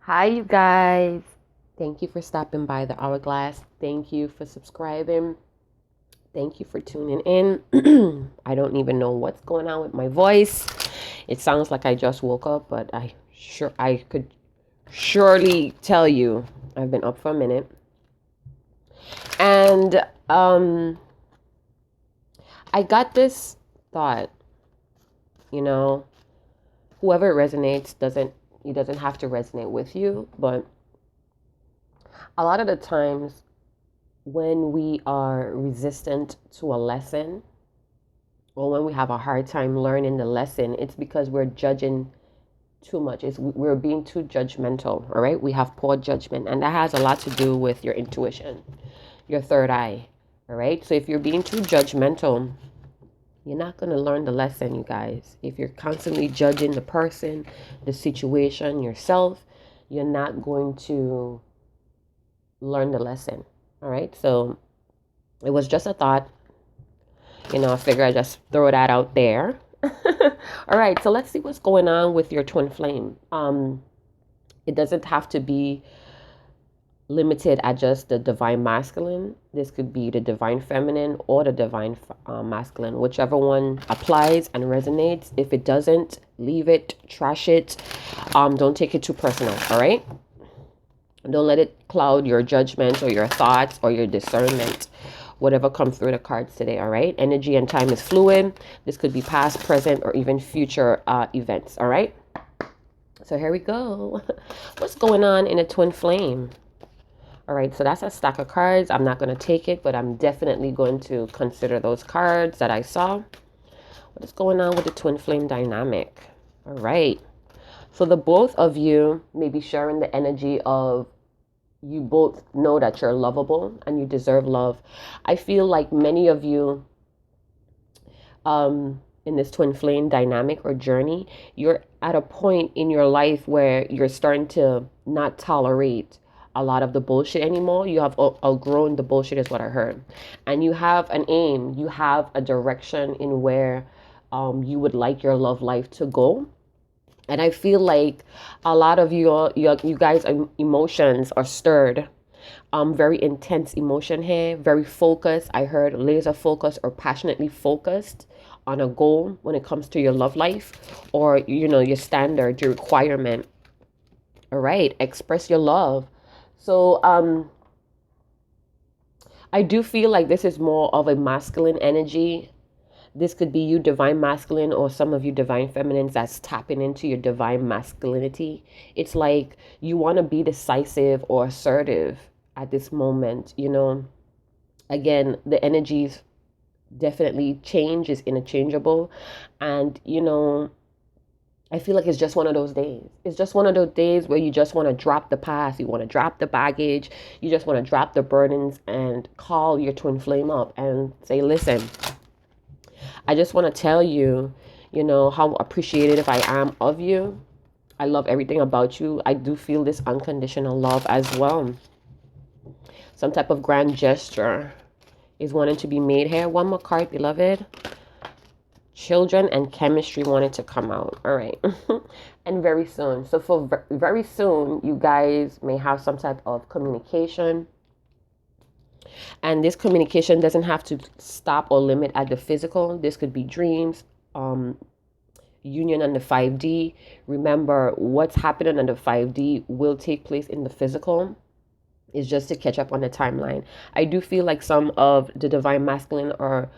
Hi, you guys. Thank you for stopping by the Hourglass. Thank you for subscribing. Thank you for tuning in. I don't even know what's going on with my voice. It sounds like I just woke up, but I could surely tell you I've been up for a minute. And I got this thought, you know, whoever it resonates it doesn't have to resonate with you, but a lot of the times when we are resistant to a lesson or when we have a hard time learning the lesson, it's because we're judging too much. We're being too judgmental, all right? We have poor judgment, and that has a lot to do with your intuition, your third eye, all right? So if you're being too judgmental, you're not going to learn the lesson, you guys. If you're constantly judging the person, the situation, yourself, you're not going to learn the lesson, all right? So it was just a thought. I figure I just throw that out there. All right, so let's see what's going on with your twin flame. It doesn't have to be limited at just the divine masculine. This could be the divine feminine or the divine masculine, whichever one applies and resonates. If it doesn't, leave it, trash it. Don't take it too personal, all right? Don't let it cloud your judgment or your thoughts or your discernment. Whatever comes through the cards today, all right? Energy and time is fluid. This could be past, present, or even future events, all right? So here we go. What's going on in a twin flame? All right, so that's a stack of cards. I'm not going to take it, but I'm definitely going to consider those cards that I saw. What is going on with the twin flame dynamic? All right. So the both of you may be sharing the energy of you both know that you're lovable and you deserve love. I feel like many of you in this twin flame dynamic or journey, you're at a point in your life where you're starting to not tolerate a lot of the bullshit anymore. You have outgrown the bullshit is what I heard. And you have an aim, you have a direction in where you would like your love life to go. And I feel like a lot of you guys' emotions are stirred. Very intense emotion here, very focused. I heard laser focused or passionately focused on a goal when it comes to your love life or, your standard, your requirement. All right, express your love. So, I do feel like this is more of a masculine energy. This could be you divine masculine or some of you divine feminines that's tapping into your divine masculinity. It's like you want to be decisive or assertive at this moment. Again, the energies definitely change, is interchangeable. And, I feel like it's just one of those days. It's just one of those days where you just want to drop the past. You want to drop the baggage. You just want to drop the burdens and call your twin flame up and say, listen, I just want to tell you, how appreciative I am of you. I love everything about you. I do feel this unconditional love as well. Some type of grand gesture is wanting to be made here. One more card, beloved. Children and chemistry wanted to come out. All right. And very soon. So for very soon, you guys may have some type of communication. And this communication doesn't have to stop or limit at the physical. This could be dreams, union on the 5D. Remember, what's happening on the 5D will take place in the physical. Is just to catch up on the timeline. I do feel like some of the divine masculine are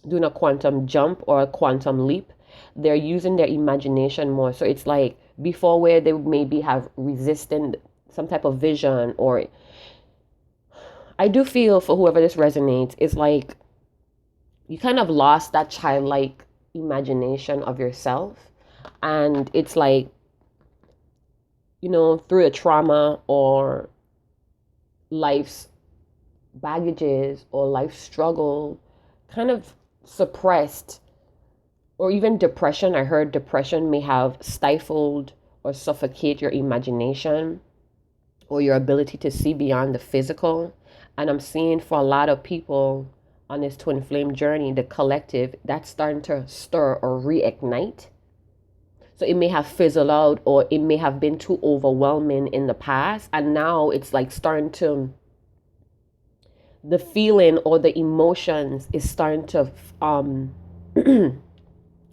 doing a quantum jump or a quantum leap. They're using their imagination more. So it's like before where they maybe have resisted some type of vision, or I do feel for whoever this resonates, it's like you kind of lost that childlike imagination of yourself. And it's like, through a trauma or life's baggages or life struggle, kind of suppressed, or even depression. I heard depression may have stifled or suffocate your imagination or your ability to see beyond the physical. And I'm seeing for a lot of people on this twin flame journey, the collective, that's starting to stir or reignite. So it may have fizzled out, or it may have been too overwhelming in the past. And now it's like starting to, the feeling or the emotions is starting to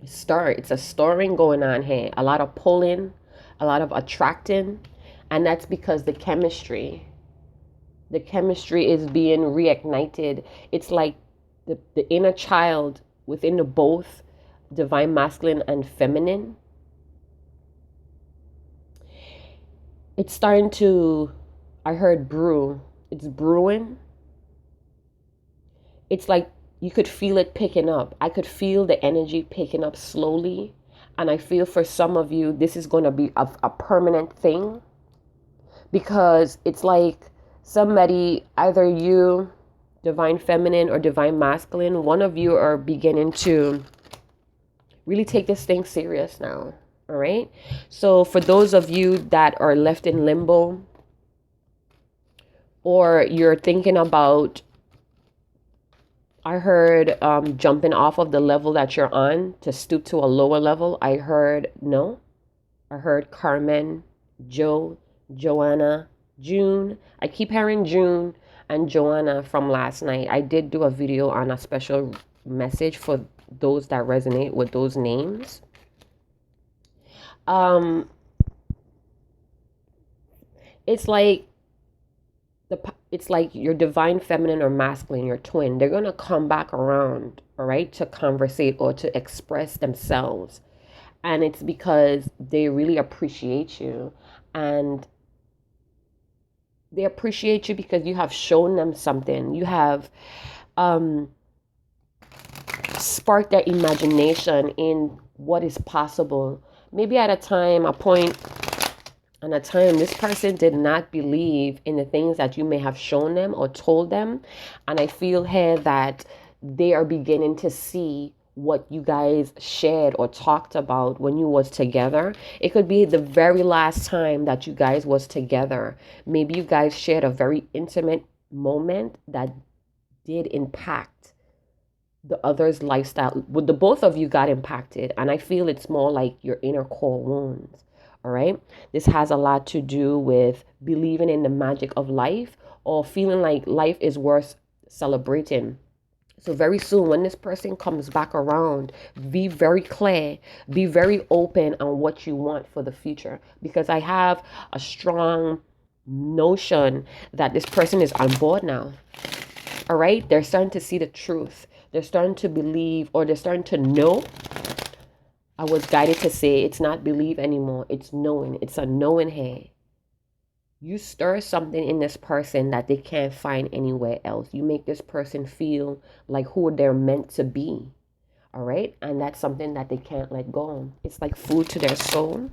start. It's a stirring going on here. A lot of pulling, a lot of attracting. And that's because the chemistry is being reignited. It's like the inner child within the both divine masculine and feminine. It's starting to, I heard brew. It's brewing. It's like you could feel it picking up. I could feel the energy picking up slowly. And I feel for some of you, this is going to be a permanent thing, because it's like somebody, either you, divine feminine or divine masculine, one of you are beginning to really take this thing serious now. All right. So for those of you that are left in limbo, or you're thinking about, I heard jumping off of the level that you're on to stoop to a lower level. I heard no. I heard Carmen, Joe, Joanna, June. I keep hearing June and Joanna from last night. I did do a video on a special message for those that resonate with those names. It's like your divine feminine or masculine, your twin, they're going to come back around, all right, to conversate or to express themselves. And it's because they really appreciate you. And they appreciate you because you have shown them something. You have sparked their imagination in what is possible. Maybe at a time, a point, and a time, this person did not believe in the things that you may have shown them or told them. And I feel here that they are beginning to see what you guys shared or talked about when you was together. It could be the very last time that you guys was together. Maybe you guys shared a very intimate moment that did impact the other's lifestyle. With the both of you got impacted. And I feel it's more like your inner core wounds. All right. This has a lot to do with believing in the magic of life, or feeling like life is worth celebrating. So very soon, when this person comes back around, be very clear, be very open on what you want for the future, because I have a strong notion that this person is on board now. All right. They're starting to see the truth. They're starting to believe, or they're starting to know. I was guided to say it's not believe anymore. It's knowing. It's a knowing here. You stir something in this person that they can't find anywhere else. You make this person feel like who they're meant to be. All right. And that's something that they can't let go of. It's like food to their soul.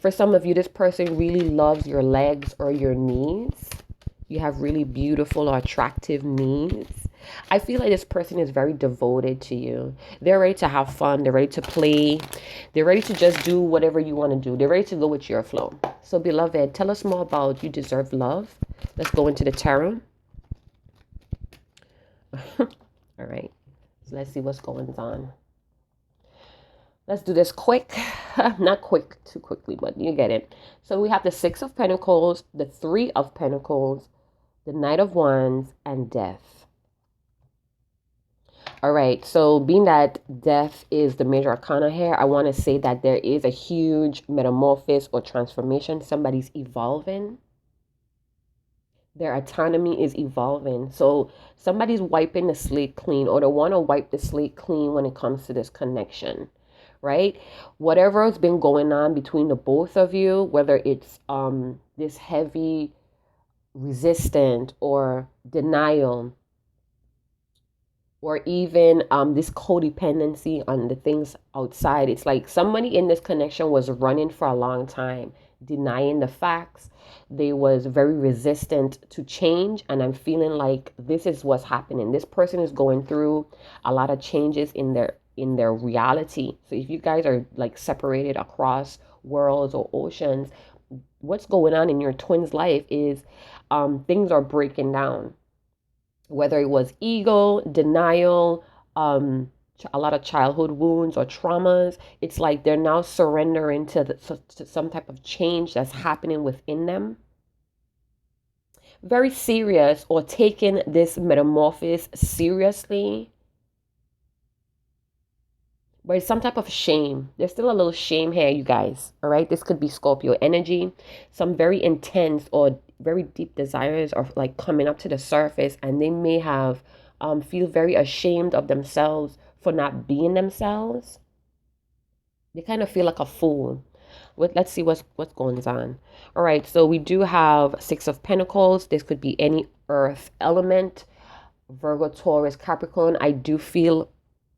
For some of you, this person really loves your legs or your knees. You have really beautiful or attractive knees. I feel like this person is very devoted to you. They're ready to have fun. They're ready to play. They're ready to just do whatever you want to do. They're ready to go with your flow. So beloved, tell us more about You Deserve Love. Let's go into the tarot. All right. So let's see what's going on. Let's do this quick. Not quick, too quickly, but you get it. So we have the Six of Pentacles, the Three of Pentacles, the Knight of Wands, and Death. All right, so being that death is the major arcana here, I want to say that there is a huge metamorphosis or transformation. Somebody's evolving. Their autonomy is evolving. So somebody's wiping the slate clean, or they want to wipe the slate clean when it comes to this connection, right? Whatever has been going on between the both of you, whether it's this heavy resistance or denial, or even this codependency on the things outside. It's like somebody in this connection was running for a long time, denying the facts. They was very resistant to change. And I'm feeling like this is what's happening. This person is going through a lot of changes in their reality. So if you guys are like separated across worlds or oceans, what's going on in your twin's life is things are breaking down. Whether it was ego, denial, a lot of childhood wounds or traumas. It's like they're now surrendering to some type of change that's happening within them. Very serious, or taking this metamorphosis seriously. But it's some type of shame. There's still a little shame here, you guys. All right. This could be Scorpio energy. Some very intense or very deep desires are like coming up to the surface, and they may have feel very ashamed of themselves for not being themselves. They kind of feel like a fool. Let's see what's going on. All right. So we do have Six of Pentacles. This could be any earth element. Virgo, Taurus, Capricorn. I do feel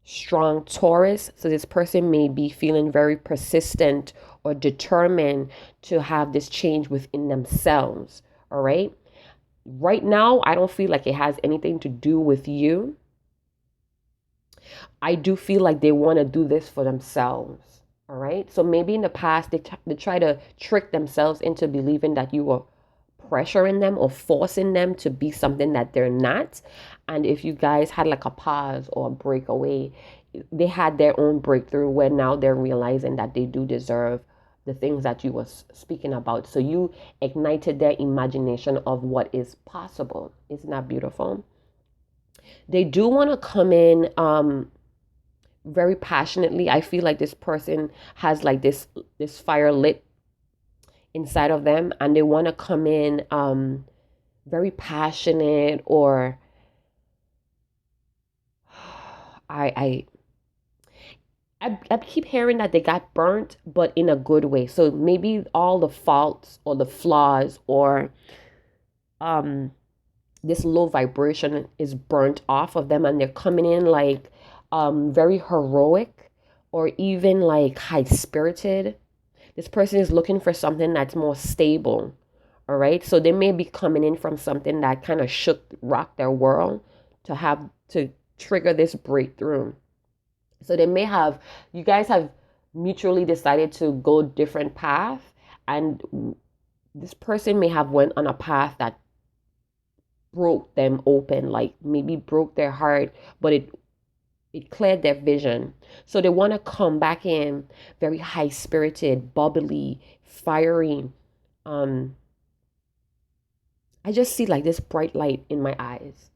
strong Taurus. So this person may be feeling very persistent or determined to have this change within themselves. All right. Right now, I don't feel like it has anything to do with you. I do feel like they want to do this for themselves. All right. So maybe in the past, they try to trick themselves into believing that you were pressuring them or forcing them to be something that they're not. And if you guys had like a pause or a breakaway, they had their own breakthrough where now they're realizing that they do deserve the things that you were speaking about. So you ignited their imagination of what is possible. Isn't that beautiful? They do want to come in very passionately. I feel like this person has like this fire lit inside of them, and they want to come in very passionate, or I keep hearing that they got burnt, but in a good way. So maybe all the faults or the flaws or this low vibration is burnt off of them, and they're coming in like very heroic or even like high spirited. This person is looking for something that's more stable. All right. So they may be coming in from something that kind of rocked their world to trigger this breakthrough. So you guys have mutually decided to go different path, and this person may have went on a path that broke them open, like maybe broke their heart, but it cleared their vision. So they want to come back in very high spirited, bubbly, fiery. I just see like this bright light in my eyes.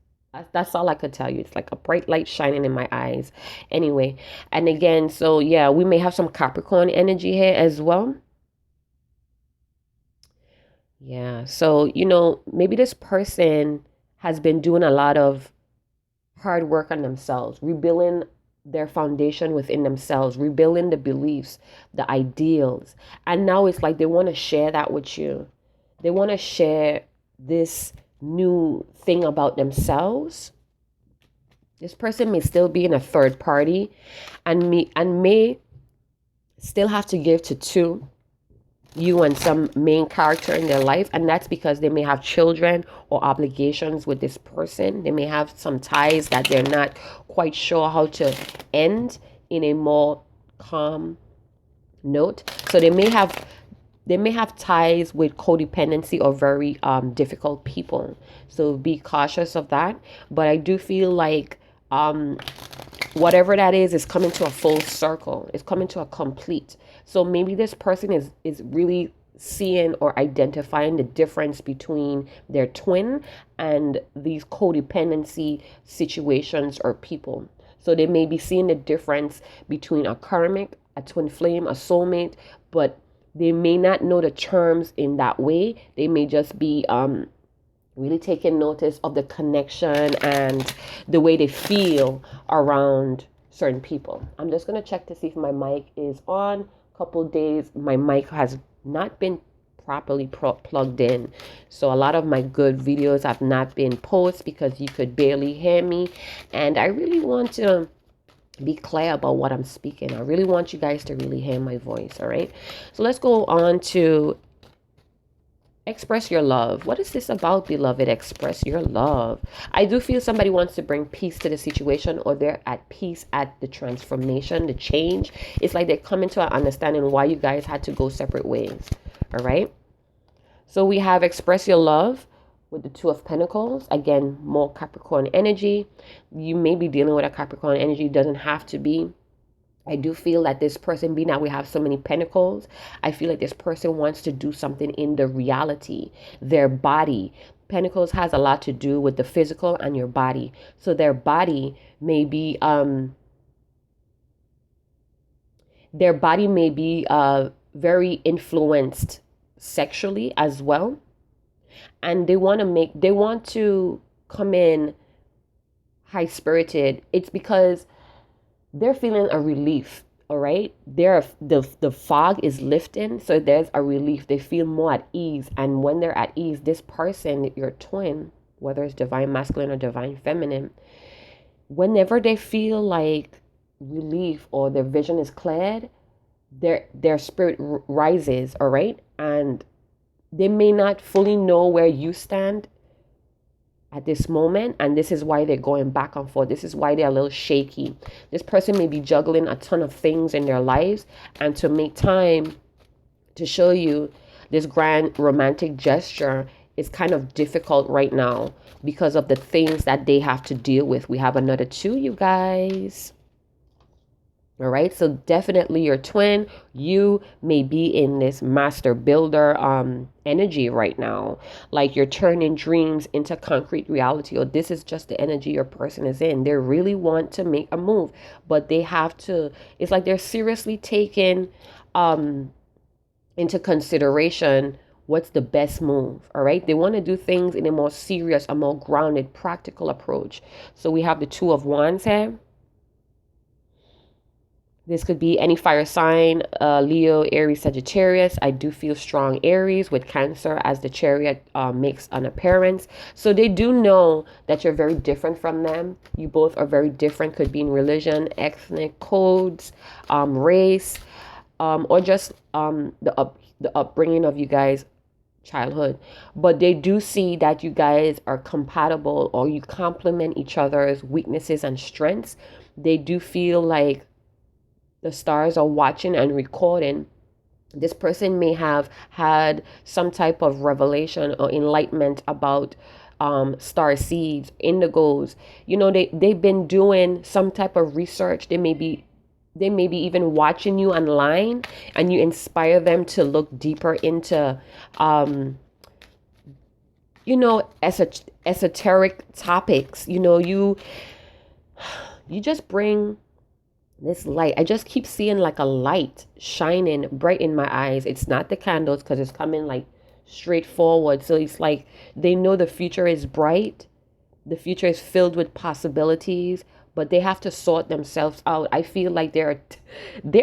That's all I could tell you. It's like a bright light shining in my eyes. Anyway, and again, so yeah, we may have some Capricorn energy here as well. Yeah, so maybe this person has been doing a lot of hard work on themselves, rebuilding their foundation within themselves, rebuilding the beliefs, the ideals. And now it's like they want to share that with you. They want to share this new thing about themselves. This person may still be in a third party and may still have to give to you and some main character in their life, and that's because they may have children or obligations with this person. They may have some ties that they're not quite sure how to end in a more calm note. So they may have ties with codependency or very difficult people. So be cautious of that. But I do feel like whatever that is coming to a full circle. It's coming to a complete. So maybe this person is really seeing or identifying the difference between their twin and these codependency situations or people. So they may be seeing the difference between a karmic, a twin flame, a soulmate, but they may not know the terms in that way. They may just be really taking notice of the connection and the way they feel around certain people. I'm just going to check to see if my mic is on. Couple days my mic has not been properly plugged in, so a lot of my good videos have not been posted because you could barely hear me, and I really want to be clear about what I'm speaking. I really want you guys to really hear my voice. All right, so let's go on to express your love. What is this about, beloved? Express your love. I do feel somebody wants to bring peace to the situation, or they're at peace at the transformation, the change. It's like they're coming to an understanding why you guys had to go separate ways. All right. So we have express your love. with the Two of Pentacles. Again, more Capricorn energy. You may be dealing with a Capricorn energy. It doesn't have to be. I do feel that this person, being that we have so many pentacles, I feel like this person wants to do something in the reality, their body. Pentacles has a lot to do with the physical and your body. So their body may be very influenced sexually as well. And they want to come in high spirited. It's because they're feeling a relief. All right, the fog is lifting, so there's a relief. They feel more at ease, and when they're at ease, this person, your twin, whether it's divine masculine or divine feminine, whenever they feel like relief or their vision is cleared, their spirit rises. All right, and they may not fully know where you stand at this moment, and this is why they're going back and forth. This is why they're a little shaky. This person may be juggling a ton of things in their lives, and to make time to show you this grand romantic gesture is kind of difficult right now because of the things that they have to deal with. We have another 2, you guys. All right, so definitely your twin, you may be in this master builder energy right now. Like you're turning dreams into concrete reality, or this is just the energy your person is in. They really want to make a move, but they have to, it's like they're seriously taking into consideration what's the best move. All right, they want to do things in a more serious, a more grounded, practical approach. So we have the 2 of Wands here. This could be any fire sign, Leo, Aries, Sagittarius. I do feel strong Aries with Cancer as the Chariot makes an appearance. So they do know that you're very different from them. You both are very different. Could be in religion, ethnic codes, race, or just the upbringing of you guys, childhood. But they do see that you guys are compatible, or you complement each other's weaknesses and strengths. They do feel like the stars are watching and recording. This person may have had some type of revelation or enlightenment about star seeds, indigos. You know, they've been doing some type of research. They may be even watching you online, and you inspire them to look deeper into esoteric topics. You just bring this light. I just keep seeing like a light shining bright in my eyes. It's not the candles, because it's coming like straight forward. So it's like they know the future is bright. The future is filled with possibilities, but they have to sort themselves out. I feel like they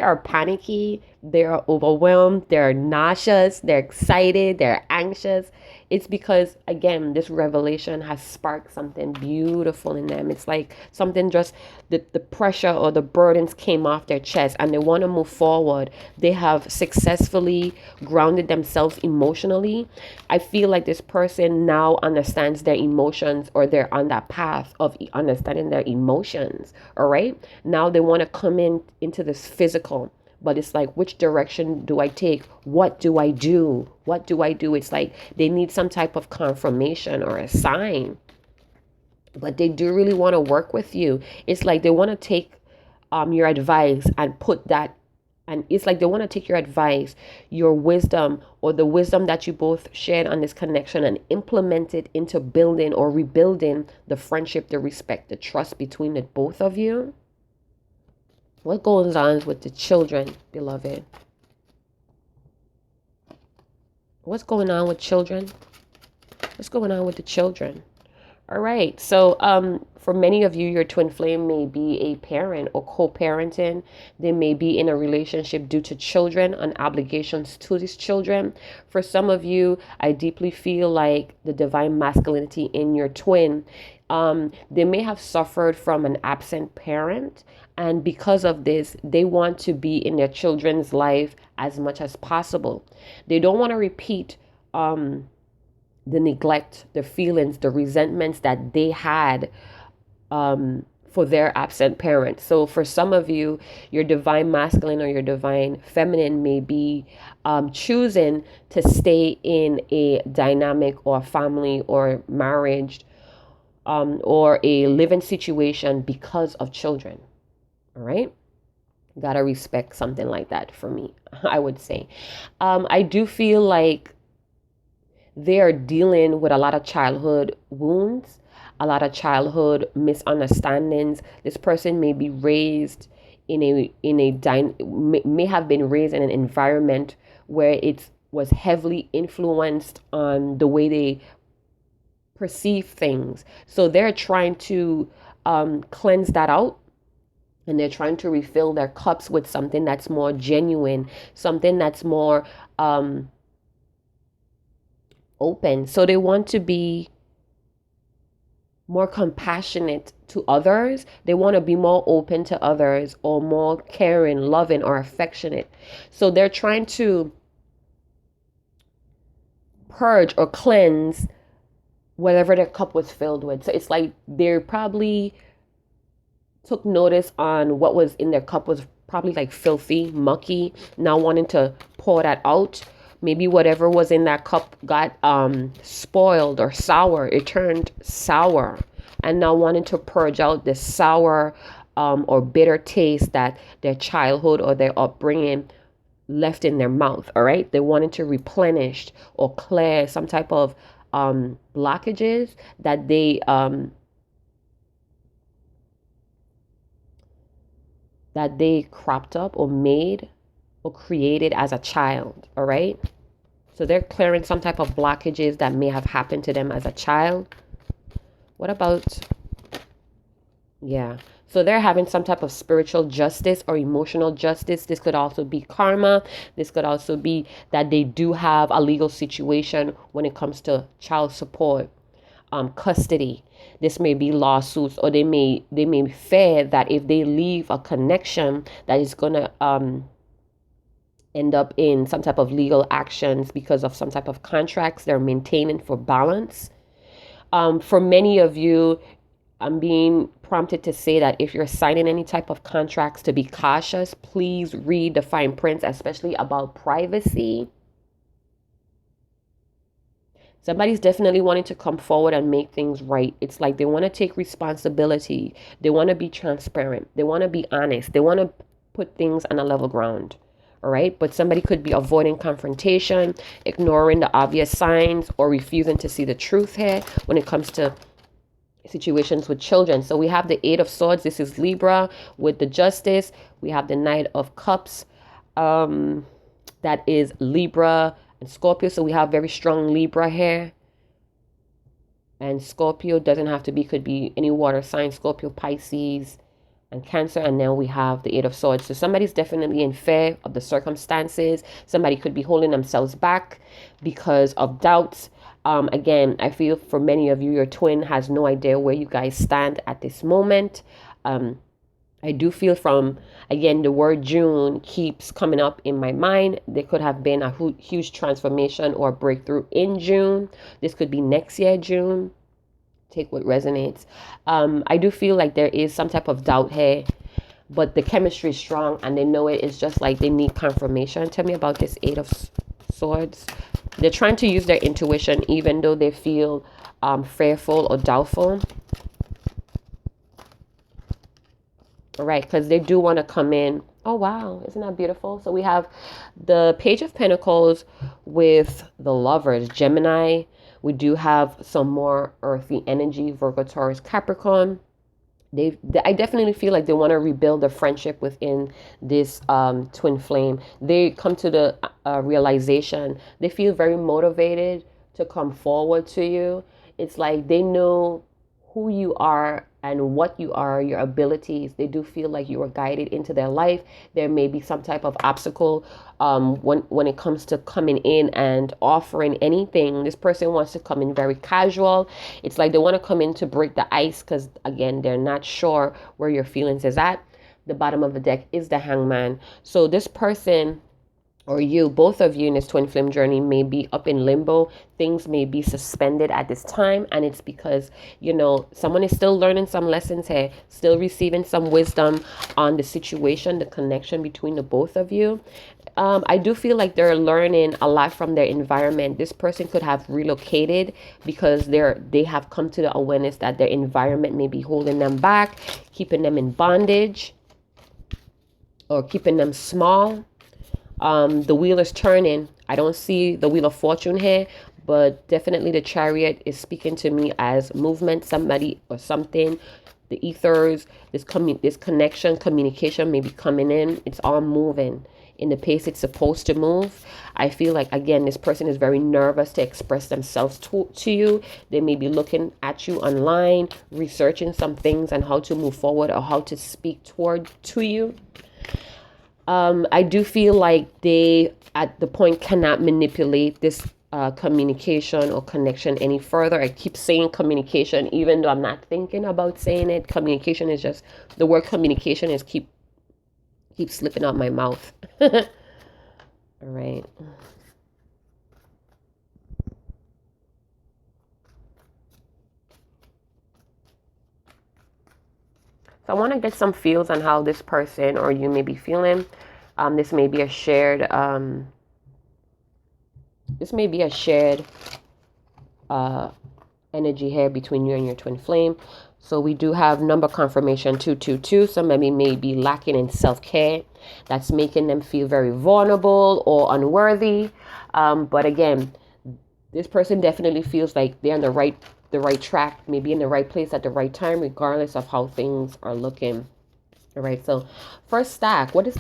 are panicky. They are overwhelmed. They're nauseous. They're excited. They're anxious. It's because, again, this revelation has sparked something beautiful in them. It's like something just, the pressure or the burdens came off their chest, and they want to move forward. They have successfully grounded themselves emotionally. I feel like this person now understands their emotions, or they're on that path of understanding their emotions. All right. Now they want to come into this physical. But it's like, which direction do I take? What do I do? What do I do? It's like they need some type of confirmation or a sign. But they do really want to work with you. It's like they want to take your advice and put that. And it's like they want to take your advice, your wisdom, or the wisdom that you both shared on this connection, and implement it into building or rebuilding the friendship, the respect, the trust between the both of you. What goes on with the children, beloved? What's going on with children? What's going on with the children? All right. So for many of you, your twin flame may be a parent or co-parenting. They may be in a relationship due to children and obligations to these children. For some of you, I deeply feel like the divine masculinity in your twin, they may have suffered from an absent parent. And because of this, they want to be in their children's life as much as possible. They don't want to repeat the neglect, the feelings, the resentments that they had for their absent parents. So for some of you, your divine masculine or your divine feminine may be choosing to stay in a dynamic or family or marriage or a living situation because of children. All right. Gotta respect something like that for me, I would say. I do feel like they are dealing with a lot of childhood wounds, a lot of childhood misunderstandings. This person may be raised may have been raised in an environment where it was heavily influenced on the way they perceive things. So they're trying to cleanse that out, and they're trying to refill their cups with something that's more genuine, something that's more open. So they want to be more compassionate to others. They want to be more open to others, or more caring, loving, or affectionate. So they're trying to purge or cleanse whatever their cup was filled with. So it's like they're probably took notice on what was in their cup was probably like filthy, mucky, now wanting to pour that out. Maybe whatever was in that cup got spoiled or sour. It turned sour, and now wanting to purge out the sour or bitter taste that their childhood or their upbringing left in their mouth. All right, they wanted to replenish or clear some type of blockages that they cropped up or made or created as a child. All right. So they're clearing some type of blockages that may have happened to them as a child. What about, yeah. So they're having some type of spiritual justice or emotional justice. This could also be karma. This could also be that they do have a legal situation when it comes to child support, custody. This may be lawsuits, or they may fear that if they leave a connection, that is gonna end up in some type of legal actions because of some type of contracts they're maintaining for balance. For many of you, I'm being prompted to say that if you're signing any type of contracts, to be cautious. Please read the fine print, especially about privacy. Somebody's definitely wanting to come forward and make things right. It's like they want to take responsibility. They want to be transparent. They want to be honest. They want to put things on a level ground. All right. But somebody could be avoiding confrontation, ignoring the obvious signs, or refusing to see the truth here when it comes to situations with children. So we have the Eight of Swords. This is Libra with the Justice. We have the Knight of Cups. That is Libra and Scorpio. So we have very strong Libra here. And Scorpio doesn't have to be, could be any water sign, Scorpio, Pisces, and Cancer. And then we have the Eight of Swords. So somebody's definitely in fear of the circumstances. Somebody could be holding themselves back because of doubts. Again, I feel for many of you, your twin has no idea where you guys stand at this moment. I do feel from, again, the word June keeps coming up in my mind. There could have been a huge transformation or breakthrough in June. This could be next year, June. Take what resonates. I do feel like there is some type of doubt here, but the chemistry is strong and they know it. It's just like they need confirmation. Tell me about this Eight of Swords. They're trying to use their intuition even though they feel fearful or doubtful. All right, because they do want to come in. Oh, wow. Isn't that beautiful? So we have the Page of Pentacles with the Lovers, Gemini. We do have some more earthy energy, Virgo, Taurus, Capricorn. I definitely feel like they want to rebuild the friendship within this twin flame. They come to the realization. They feel very motivated to come forward to you. It's like they know who you are and what you are, your abilities. They do feel like you are guided into their life. There may be some type of obstacle when it comes to coming in and offering anything. This person wants to come in very casual. It's like they want to come in to break the ice because, again, they're not sure where your feelings is at. The bottom of the deck is the Hangman. So this person or you, both of you in this twin flame journey may be up in limbo. Things may be suspended at this time. And it's because, someone is still learning some lessons here, still receiving some wisdom on the situation, the connection between the both of you. I do feel like they're learning a lot from their environment. This person could have relocated because they have come to the awareness that their environment may be holding them back, keeping them in bondage, or keeping them small. The wheel is turning. I don't see the wheel of fortune here, but definitely the chariot is speaking to me as movement, somebody or something. The ethers, this connection, communication may be coming in. It's all moving in the pace it's supposed to move. I feel like, again, this person is very nervous to express themselves to you. They may be looking at you online, researching some things on how to move forward or how to speak to you. I do feel like they, at the point, cannot manipulate this communication or connection any further. I keep saying communication, even though I'm not thinking about saying it. Communication is just, the word communication is keep slipping out my mouth. All right. So I want to get some feels on how this person or you may be feeling. This may be a shared energy here between you and your twin flame. So we do have number confirmation 222. Somebody may be lacking in self-care. That's making them feel very vulnerable or unworthy. But again, this person definitely feels like they're on the right track, maybe in the right place at the right time, regardless of how things are looking. All right. So first stack, what is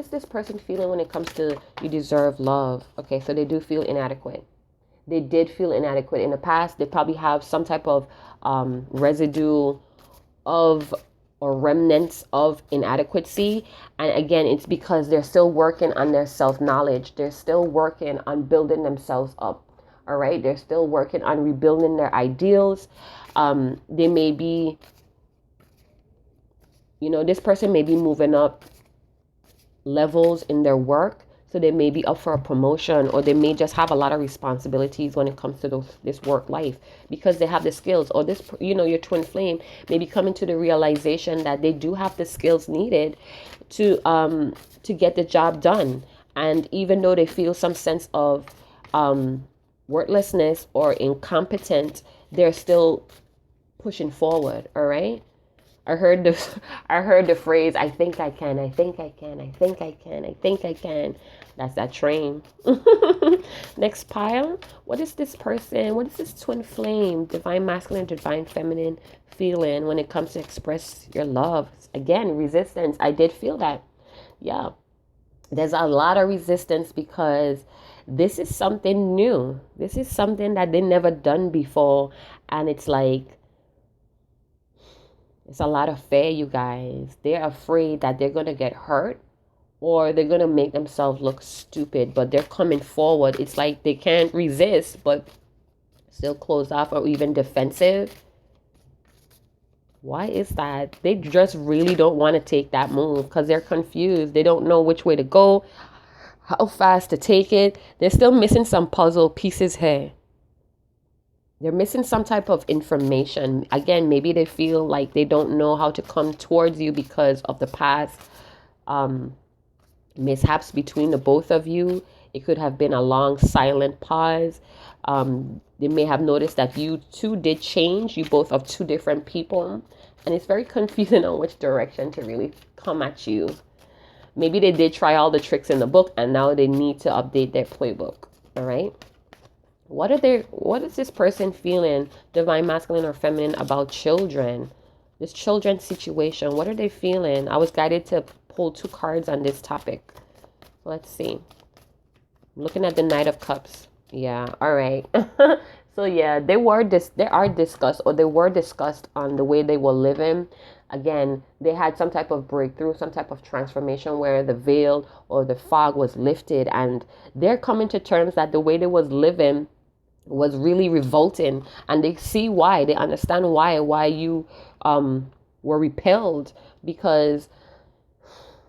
this person feeling when it comes to you deserve love? Okay. So they do feel inadequate. They did feel inadequate in the past. They probably have some type of residue of or remnants of inadequacy. And again, it's because they're still working on their self-knowledge. They're still working on building themselves up. All right. They're still working on rebuilding their ideals. They may be, this person may be moving up levels in their work. So they may be up for a promotion, or they may just have a lot of responsibilities when it comes to this work life because they have the skills, or this, your twin flame may be coming to the realization that they do have the skills needed to get the job done. And even though they feel some sense of worthlessness or incompetent, they're still pushing forward. All right. I heard the phrase, I think I can, I think I can, I think I can, I think I can. That's that train. Next pile. What is this twin flame, divine masculine, divine feminine feeling when it comes to express your love? Again, resistance. I did feel that. Yeah. There's a lot of resistance because this is something new. This is something that they never done before. And it's like, it's a lot of fear, you guys. They're afraid that they're going to get hurt or they're going to make themselves look stupid, but they're coming forward. It's like they can't resist, but still closed off or even defensive. Why is that? They just really don't want to take that move because they're confused. They don't know which way to go, how fast to take it. They're still missing some puzzle pieces here. They're missing some type of information. Again, maybe they feel like they don't know how to come towards you because of the past mishaps between the both of you. It could have been a long silent pause. They may have noticed that you two did change. You both are two different people. And it's very confusing on which direction to really come at you. Maybe they did try all the tricks in the book and now they need to update their playbook. All right. What is this person feeling, divine masculine or feminine, about children? This children situation, what are they feeling? I was guided to pull 2 cards on this topic. Let's see. I'm looking at the Knight of Cups. Yeah, all right. So yeah, they were discussed on the way they were living. Again, they had some type of breakthrough, some type of transformation where the veil or the fog was lifted, and they're coming to terms that the way they was living was really revolting, and they see why. They understand why you were repelled, because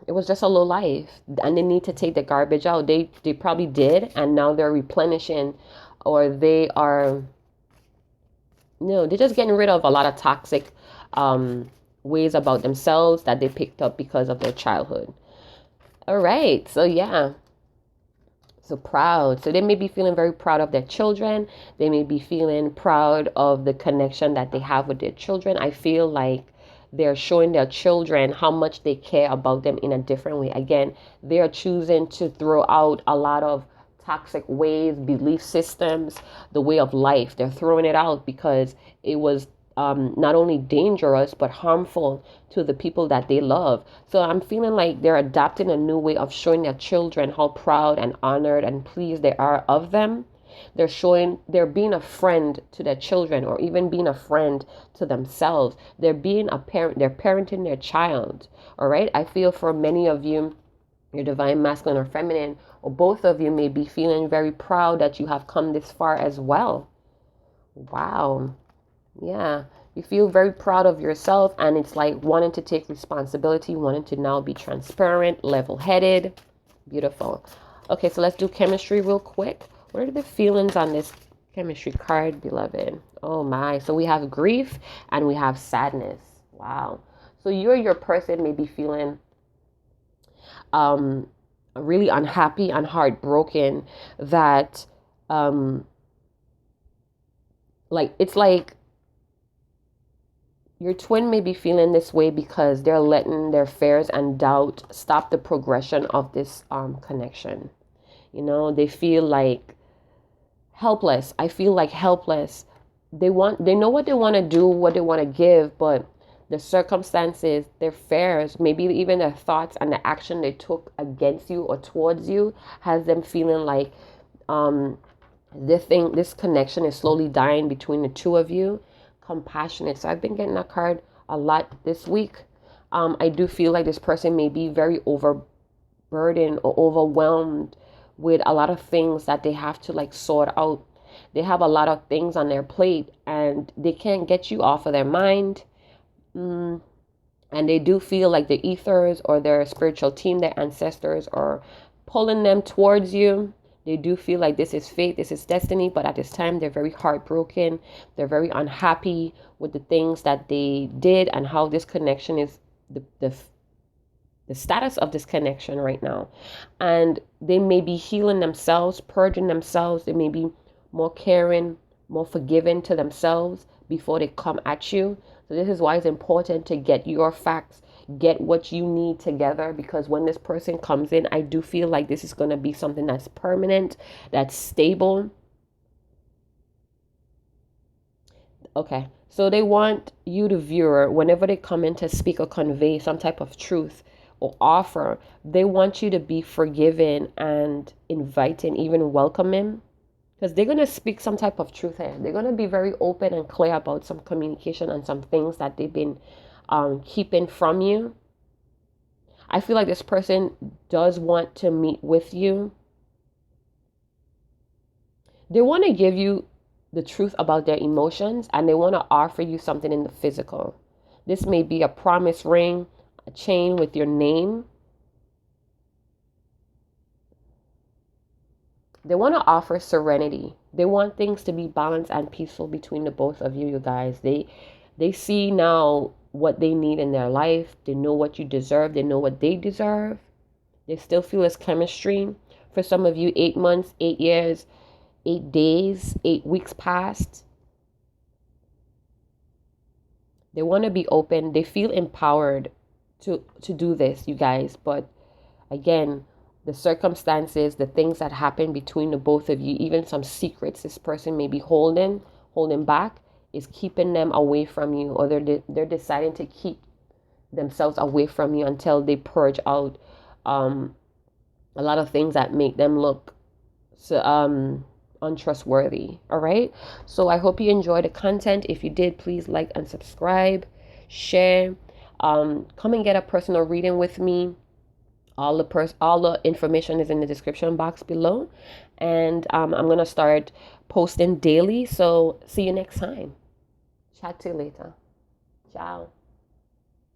It was just a low life, and they need to take the garbage out. They probably did, and now they're replenishing, or they are, no, they're just getting rid of a lot of toxic ways about themselves that they picked up because of their childhood. All right, so yeah. So proud. So they may be feeling very proud of their children. They may be feeling proud of the connection that they have with their children. I feel like they're showing their children how much they care about them in a different way. Again, they're choosing to throw out a lot of toxic ways, belief systems, the way of life. They're throwing it out because it was not only dangerous but harmful to the people that they love. So I'm feeling like they're adopting a new way of showing their children how proud and honored and pleased they are of them. They're being a friend to their children, or even being a friend to themselves. They're being a parent, they're parenting their child. All right. I feel for many of you, your divine masculine or feminine, or both of you, may be feeling very proud that you have come this far as well. Wow. Yeah, you feel very proud of yourself, and it's like wanting to take responsibility, wanting to now be transparent, level-headed. Beautiful. Okay, so let's do chemistry real quick. What are the feelings on this chemistry card, beloved? Oh my. So we have grief and we have sadness. Wow. So your person may be feeling really unhappy and heartbroken that it's like your twin may be feeling this way because they're letting their fears and doubt stop the progression of this connection. You know, they feel like helpless. I feel like helpless. They know what they want to do, what they want to give, but the circumstances, their fears, maybe even their thoughts and the action they took against you or towards you has them feeling like this connection is slowly dying between the two of you. Compassionate. So I've been getting that card a lot this week. I do feel like this person may be very overburdened or overwhelmed with a lot of things that they have to like sort out. They have a lot of things on their plate and they can't get you off of their mind. And they do feel like the ethers or their spiritual team, their ancestors, are pulling them towards you. They do feel like this is fate, this is destiny, but at this time they're very heartbroken. They're very unhappy with the things that they did and how this connection is, the status of this connection right now. And they may be healing themselves, purging themselves. They may be more caring, more forgiving to themselves before they come at you. So this is why it's important to get your facts, get what you need together, because when this person comes in, I do feel like this is going to be something that's permanent, that's stable. Okay, so they want you, the viewer, whenever they come in to speak or convey some type of truth or offer, they want you to be forgiving and inviting, even welcoming, because they're going to speak some type of truth here. They're going to be very open and clear about some communication and some things that they've been keeping from you. I feel like this person does want to meet with you. They want to give you the truth about their emotions, and they want to offer you something in the physical. This may be a promise ring, a chain with your name. They want to offer serenity. They want things to be balanced and peaceful between the both of you, you guys. They see now what they need in their life. They know what you deserve. They know what they deserve. They still feel this chemistry. For some of you, 8 months, 8 years, 8 days, 8 weeks past. They want to be open. They feel empowered to do this, you guys. But again, the circumstances, the things that happen between the both of you, even some secrets this person may be holding back, is keeping them away from you, or they're deciding to keep themselves away from you until they purge out a lot of things that make them look untrustworthy. All right, so I hope you enjoyed the content. If you did, please like and subscribe, share, come and get a personal reading with me. All the information is in the description box below, and I'm gonna start posting daily. So see you next time. Chat to you later. Ciao.